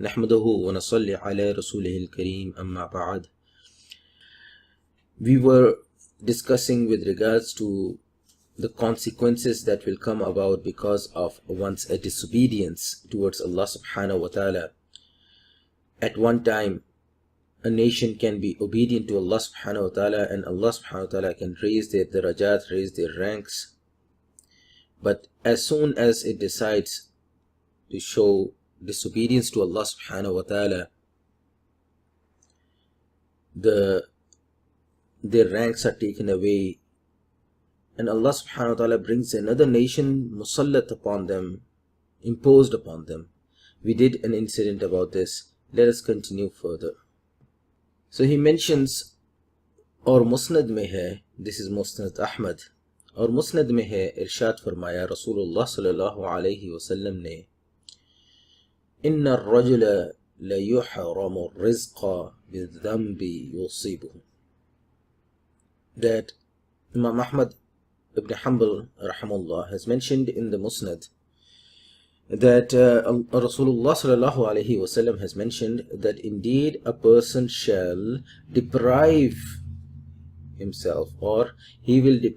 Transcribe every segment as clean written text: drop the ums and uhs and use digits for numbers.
नहमदुहु व नसल्ली अला रसूलिहिल करीम अम्मा बअद. We were discussing with regards to the consequences that will come about because of one's disobedience towards Allah subhanahu wa ta'ala. At one time, a nation can be obedient to Allah subhanahu wa ta'ala, and Allah subhanahu wa ta'ala can raise their darajat, raise their ranks. But as soon as it decides to show disobedience to Allah subhanahu wa ta'ala, their ranks are taken away, and Allah subhanahu wa ta'ala brings another nation musallat upon them, imposed upon them. We did an incident about this. Let us continue further. So he mentions, और मुस्नद में है, this is मुस्नद Ahmad, और मुस्नद में है, इरशाद फरमाया रसूलुल्लाह सल्लल्लाहु अलैहि वसल्लम ने, इन्ना अर्रजुल लयुहरमु रिज़्क़ बिज़्ज़ंबि युसीबुहु. That Imam Ahmad ibn Hanbal rahimahullah has mentioned in the Musnad that Rasulullah sallallahu alaihi wasallam has mentioned that indeed a person shall deprive himself, or he will be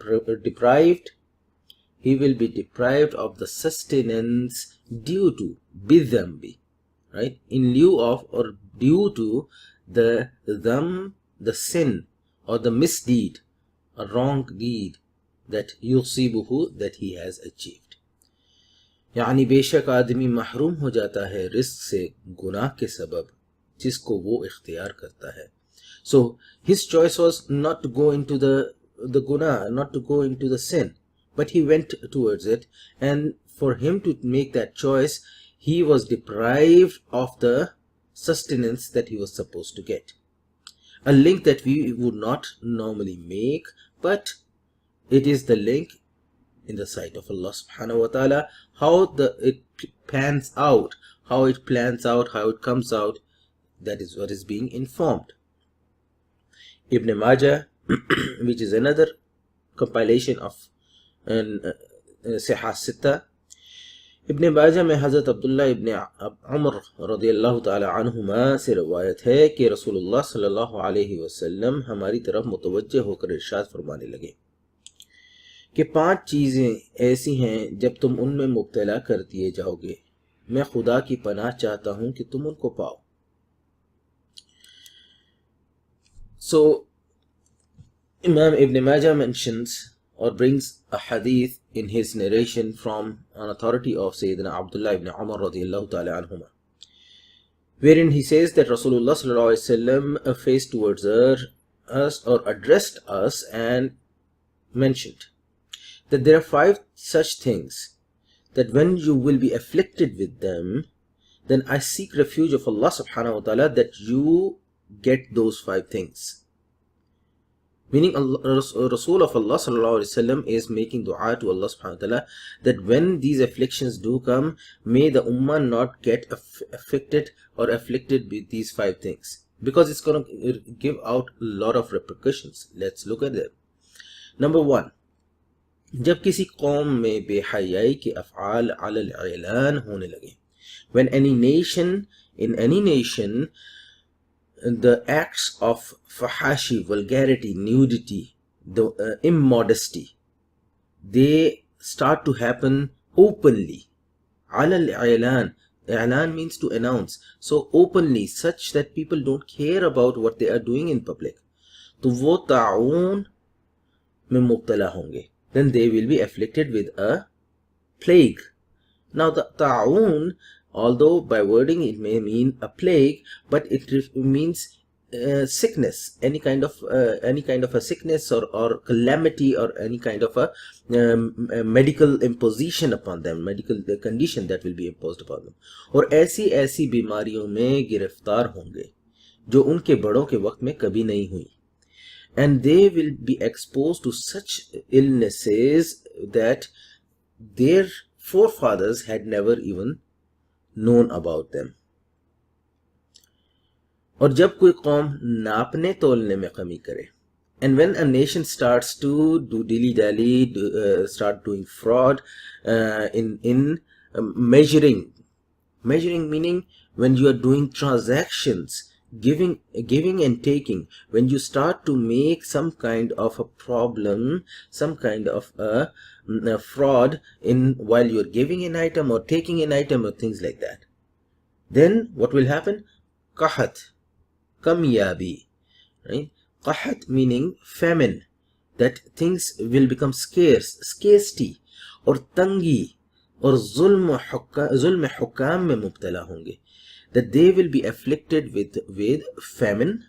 deprived of the sustenance due to bidhambi, right, in lieu of or due to the sin or the misdeed, a wrong deed that yusibuhu, that he has achieved. यानी बेशक आदमी महरूम हो जाता है risk से गुनाह के सबब जिसको वो इख्तियार करता है. So his choice was not to go into the guna, not to go into the sin, but he went towards it, and for him to make that choice, he was deprived of the sustenance that he was supposed to get. A link that we would not normally make, but it is the link in the sight of Allah subhanahu wa ta'ala. How it pans out, how it plans out, how it comes out, that is what is being informed. Ibn Majah, which is another compilation of Sihah Sitta, Ibn Majah में हज़रत अब्दुल्ला इब्न उमर रज़ियल्लाहु ताला अन्हुमा से रवायत है कि रसूलुल्लाह सल्लल्लाहु अलैहि वसल्लम हमारी तरफ मुतवज्जे होकर इरशाद फरमाने लगे कि 5 चीज़ें ऐसी हैं जब तुम उनमें मुब्तला कर दिए जाओगे, मैं खुदा की पनाह चाहता हूँ कि तुम उनको पाओ. So Imam Ibn Majah mentions or brings a hadith in his narration from an authority of Sayyidina Abdullah ibn Umar radiyallahu ta'ala anhuma, wherein he says that Rasulullah sallallahu alaihi wasallam faced towards us or addressed us and mentioned that there are 5 such things that when you will be afflicted with them, then I seek refuge of Allah subhanahu wa ta'ala that you get those 5 things. Meaning Rasul of Allah sallallahu alaihi wasallam is making dua to Allah subhanahu wa ta'ala that when these afflictions do come, may the ummah not get affected or afflicted with these 5 things, because it's going to give out a lot of repercussions. Let's look at them. Number 1, जब किसी कौम में बेहयाई के अफ़आल अलल ऐलान होने लगे, when any nation, in any nation, the acts of fahashi, vulgarity, nudity, the immodesty, they start to happen openly. Alal i'lan, i'lan means to announce, so openly, such that people don't care about what they are doing in public. तो वो ताऊन में मुब्तला होंगे, then they will be afflicted with a plague. Now the ta'un, although by wording it may mean a plague, but it means sickness, any kind of a sickness or calamity, or any kind of a medical imposition upon them, medical condition that will be imposed upon them. और ऐसी ऐसी बीमारियों में गिरफ्तार होंगे जो उनके बड़ों के वक्त में कभी नहीं हुई. And they will be exposed to such illnesses that their forefathers had never even known about them. और जब कोई कौम नापने तोलने में कमी करे, and when a nation starts to do dilly-dally, start doing fraud in measuring meaning when you are doing transactions, giving and taking, when you start to make some kind of a problem, some kind of a fraud in while you're giving an item or taking an item or things like that, then what will happen? Qahat, kamyabi, right? Qahat meaning famine, that things will become scarce, scarcity, और तंगी और जुल्म हुकाम में मुब्तला होंगे, that they will be afflicted with famine,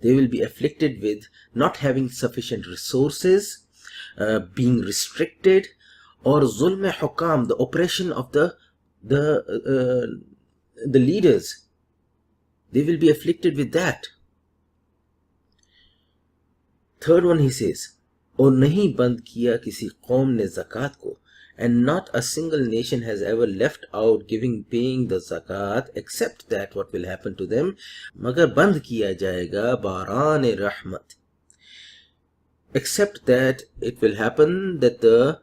they will be afflicted with not having sufficient resources, being restricted, or zulm hukam, the oppression of the leaders, they will be afflicted with that. Third one, he says, और नहीं बंद किया किसी कौम ने ज़कात को, and not a single nation has ever left out paying the zakat, except that what will happen to them, मगर बंद किया जाएगा बारान रहमत, except that it will happen that the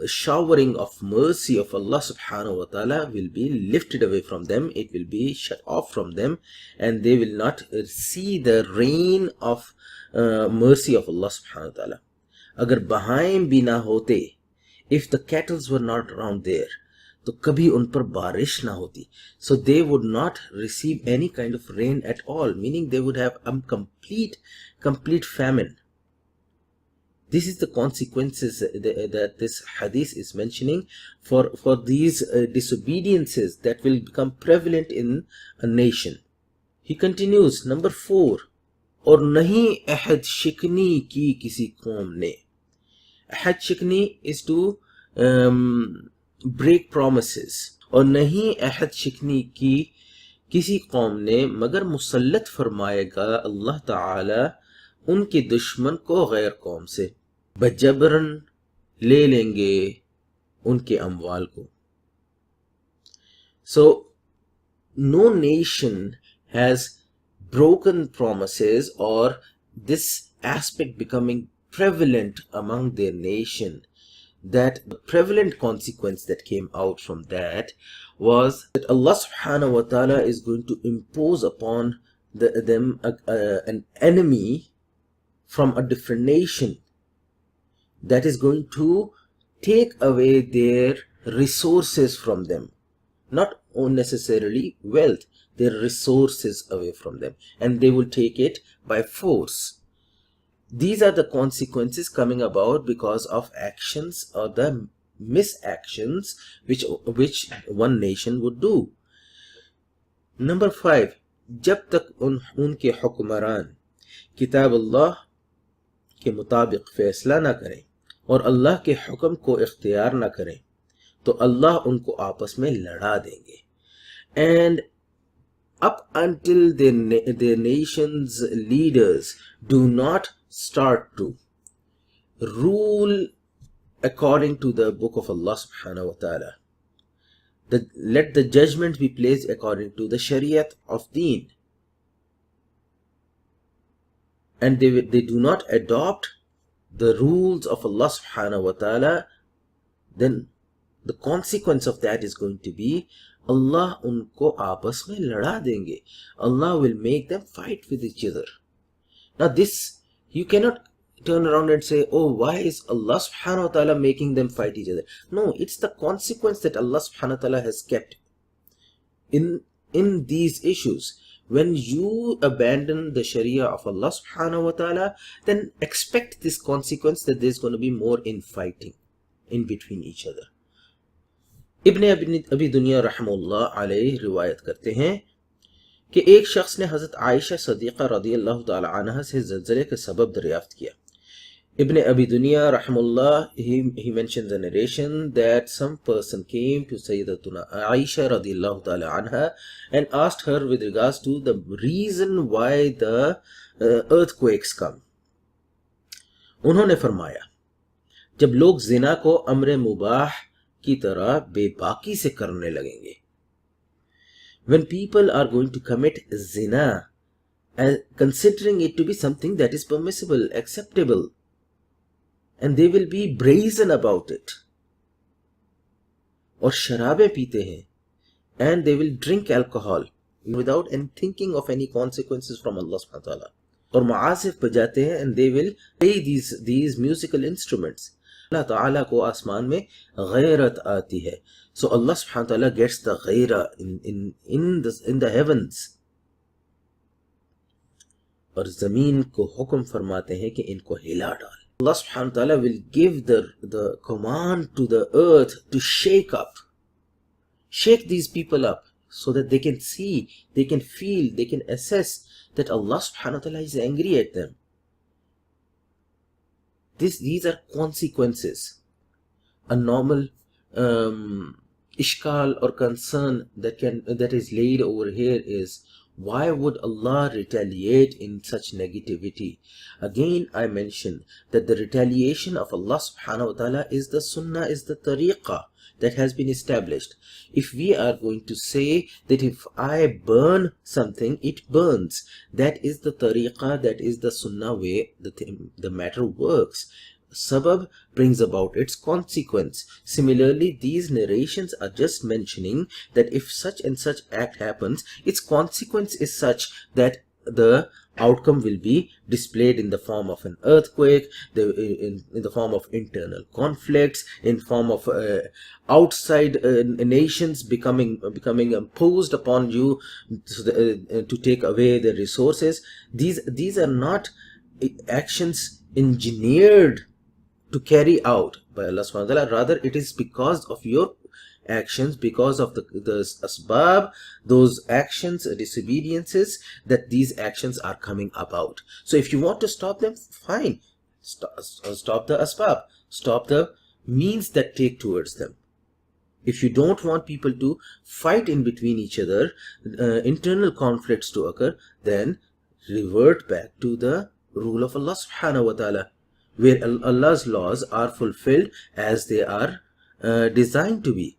showering of mercy of Allah subhanahu wa ta'ala will be lifted away from them, it will be shut off from them, and they will not see the rain of mercy of Allah subhanahu wa ta'ala. अगर बहाइम भी ना होते, if the cattle were not around there, तो कभी उन पर बारिश ना होती, so they would not receive any kind of rain at all, meaning they would have complete famine. This is the consequences that this hadith is mentioning for these disobediences that will become prevalent in a nation. He continues, number 4, और नहीं अहद शिकनी की किसी कौम ने. अहद शिकनी is to break promises. और नहीं अहद शिकनी की किसी कौम ने, मगर मुसल्लत फरमाएगा अल्लाह ताला उनके दुश्मन को गैर कौम से, बजबरन ले लेंगे उनके अमवाल को. So no nation has broken promises, or this aspect becoming prevalent among their nation, that the prevalent consequence that came out from that was that Allah subhanahu wa ta'ala is going to impose upon them an enemy from a different nation that is going to take away their resources from them, not necessarily wealth, their resources away from them, and they will take it by force. These are the consequences coming about because of actions or the misactions which one nation would do. Number 5, जब तक उनके हुक्मरान किताब अल्लाह के मुताबिक फैसला ना करें और अल्लाह के हुक्म को इख्तियार ना करें, तो अल्लाह उनको आपस में लड़ा देंगे. And up until their nation's leaders do not start to rule according to the book of Allah subhanahu wa ta'ala, let the judgment be placed according to the Shariat of Deen, and they do not adopt the rules of Allah subhanahu wa ta'ala, then the consequence of that is going to be Allah unko आपस में लड़ा देंगे. Allah will make them fight with each other. Now this, you cannot turn around and say, oh, why is Allah subhanahu wa ta'ala making them fight each other? No, it's the consequence that Allah subhanahu wa ta'ala has kept in these issues. When you abandon the Sharia of Allah subhanahu wa ta'ala, then expect this consequence that there's going to be more infighting in between each other. इब्न अबी दुनिया रहमतुल्लाह अलैह रिवायत करते हैं कि एक शख्स ने हज़रत आयशा सदीक़ा रज़ियल्लाहु ताला अन्हा से ज़लज़ले के सबब दरियाफ्त किया. Ibn Abi Dunya rahimullah, he mentions a narration that some person came to Sayyidatuna Aisha radiyallahu ta'ala anha and asked her with regards to the reason why the earthquakes come. उन्होंने फरमाया, जब लोग जिना को अम्र मुबाह की तरह बेबाकी से करने लगेंगे, when people are going to commit zina and considering it to be something that is permissible, acceptable, and they will be brazen about it, और शराबें पीते हैं, and they will drink alcohol without any thinking of any consequences from Allah subhanahu wa ta'ala. और मुआसिफ बजाते हैं and they will play these musical instruments. Allah ta'ala को आसमान में गैरत आती है. So Allah subhanahu wa ta'ala gets the ghaira in the heavens. और ज़मीन को हुक्म फरमाते हैं कि इनको हिला डाल. Allah subhanahu wa ta'ala will give the command to the earth to shake these people up, so that they can see, they can feel, they can assess that Allah subhanahu wa ta'ala is angry at them. These are consequences. A normal ishkal or concern that is laid over here is, why would Allah retaliate in such negativity? Again, I mentioned that the retaliation of Allah subhanahu wa ta'ala is the sunnah, is the tariqah that has been established. If we are going to say that if I burn something, it burns, that is the tariqah, that is the sunnah way the matter works. Sabab brings about its consequence. Similarly, these narrations are just mentioning that if such and such act happens, its consequence is such that the outcome will be displayed in the form of an earthquake, in the form of internal conflicts, in form of outside nations becoming imposed upon you to take away their resources. These are not actions engineered to carry out by Allah subhanahu wa ta'ala. Rather, it is because of your actions, because of the asbab, those actions, disobediences, that these actions are coming about. So if you want to stop them, fine, stop the asbab, stop the means that take towards them. If you don't want people to fight in between each other, internal conflicts to occur, then revert back to the rule of Allah subhanahu wa ta'ala, where Allah's laws are fulfilled as they are designed to be.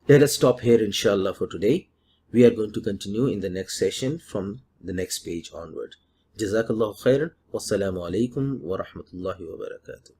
Let us stop here inshallah for today. We are going to continue in the next session from the next page onward. Jazakallahu khairan. Wassalamu alaikum wa rahmatullahi wa barakatuh.